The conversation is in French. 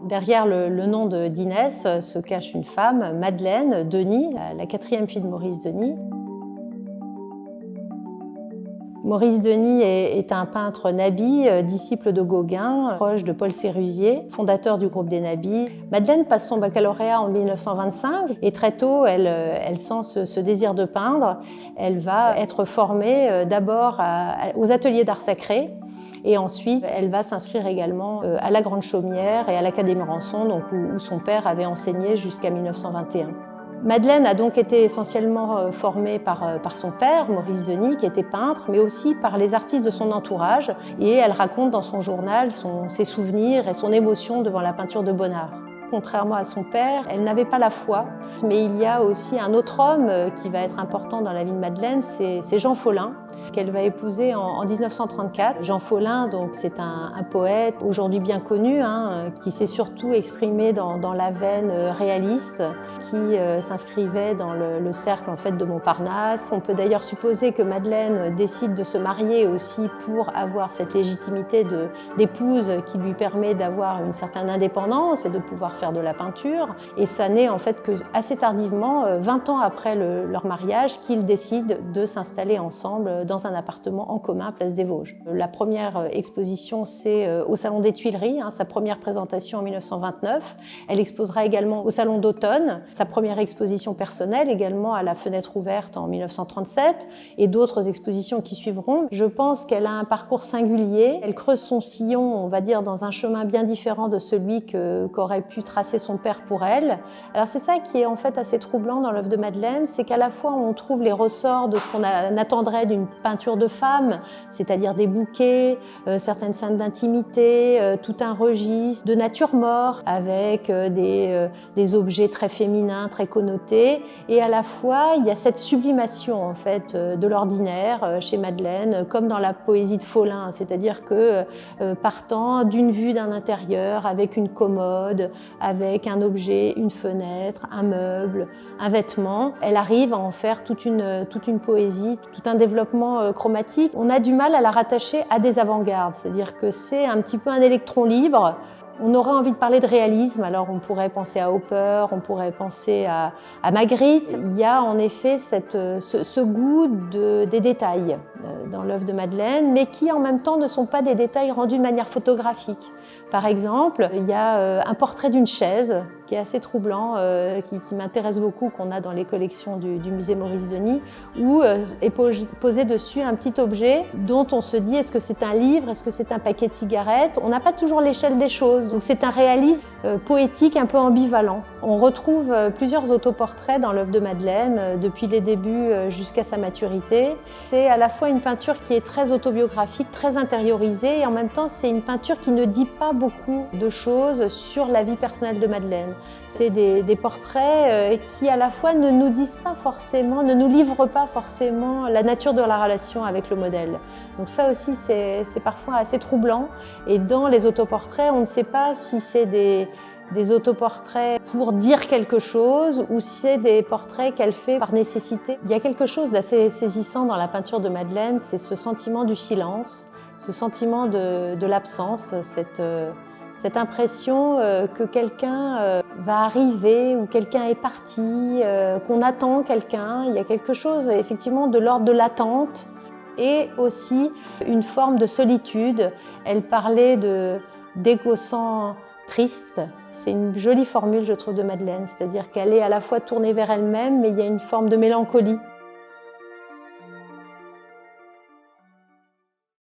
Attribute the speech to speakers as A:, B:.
A: Derrière le nom d'Inès se cache une femme, Madeleine Denis, la quatrième fille de Maurice Denis. Maurice Denis est un peintre nabi, disciple de Gauguin, proche de Paul Sérusier, fondateur du groupe des Nabis. Madeleine passe son baccalauréat en 1925 et très tôt, elle sent ce désir de peindre. Elle va être formée d'abord aux ateliers d'art sacré. Et ensuite, elle va s'inscrire également à la Grande Chaumière et à l'Académie Ranson, donc où son père avait enseigné jusqu'à 1921. Madeleine a donc été essentiellement formée par son père, Maurice Denis, qui était peintre, mais aussi par les artistes de son entourage. Et elle raconte dans son journal ses souvenirs et son émotion devant la peinture de Bonnard. Contrairement à son père, elle n'avait pas la foi, mais il y a aussi un autre homme qui va être important dans la vie de Madeleine, c'est Jean Follain, qu'elle va épouser en 1934. Jean Follain, c'est un poète aujourd'hui bien connu, qui s'est surtout exprimé dans la veine réaliste, qui s'inscrivait dans le cercle en fait, de Montparnasse. On peut d'ailleurs supposer que Madeleine décide de se marier aussi pour avoir cette légitimité d'épouse qui lui permet d'avoir une certaine indépendance et de pouvoir faire de la peinture. Et ça n'est en fait que assez tardivement, 20 ans après leur mariage, qu'ils décident de s'installer ensemble dans un appartement en commun, place des Vosges. La première exposition, c'est au Salon des Tuileries, sa première présentation en 1929. Elle exposera également au Salon d'automne, sa première exposition personnelle également à la Fenêtre ouverte en 1937 et d'autres expositions qui suivront. Je pense qu'elle a un parcours singulier. Elle creuse son sillon, on va dire, dans un chemin bien différent de celui qu'aurait pu tracer son père pour elle. Alors c'est ça qui est en fait assez troublant dans l'œuvre de Madeleine, c'est qu'à la fois on trouve les ressorts de ce qu'on attendrait d'une peinture de femme, c'est-à-dire des bouquets, certaines scènes d'intimité, tout un registre de nature morte avec des objets très féminins, très connotés, et à la fois il y a cette sublimation en fait de l'ordinaire chez Madeleine, comme dans la poésie de Follain, c'est-à-dire que partant d'une vue d'un intérieur avec une commode, avec un objet, une fenêtre, un meuble, un vêtement, elle arrive à en faire toute une poésie, tout un développement chromatique. On a du mal à la rattacher à des avant-gardes, c'est-à-dire que c'est un petit peu un électron libre. On aurait envie de parler de réalisme, alors on pourrait penser à Hopper, on pourrait penser à Magritte. Il y a en effet ce goût des détails dans l'œuvre de Madeleine, mais qui en même temps ne sont pas des détails rendus de manière photographique. Par exemple, il y a un portrait d'une chaise qui est assez troublant, qui m'intéresse beaucoup, qu'on a dans les collections du musée Maurice Denis, où est posé dessus un petit objet dont on se dit est-ce que c'est un livre, est-ce que c'est un paquet de cigarettes? On n'a pas toujours l'échelle des choses, donc c'est un réalisme poétique un peu ambivalent. On retrouve plusieurs autoportraits dans l'œuvre de Madeleine, depuis les débuts jusqu'à sa maturité. C'est à la fois une peinture qui est très autobiographique, très intériorisée, et en même temps c'est une peinture qui ne dit pas beaucoup de choses sur la vie personnelle de Madeleine. C'est des portraits qui à la fois ne nous disent pas forcément, ne nous livrent pas forcément la nature de la relation avec le modèle. Donc ça aussi c'est parfois assez troublant, et dans les autoportraits on ne sait pas si c'est des autoportraits pour dire quelque chose ou si c'est des portraits qu'elle fait par nécessité. Il y a quelque chose d'assez saisissant dans la peinture de Madeleine, c'est ce sentiment du silence, ce sentiment de l'absence, cette impression que quelqu'un va arriver ou quelqu'un est parti, qu'on attend quelqu'un. Il y a quelque chose effectivement de l'ordre de l'attente et aussi une forme de solitude. Elle parlait d'égocentre triste. C'est une jolie formule, je trouve, de Madeleine, c'est-à-dire qu'elle est à la fois tournée vers elle-même, mais il y a une forme de mélancolie.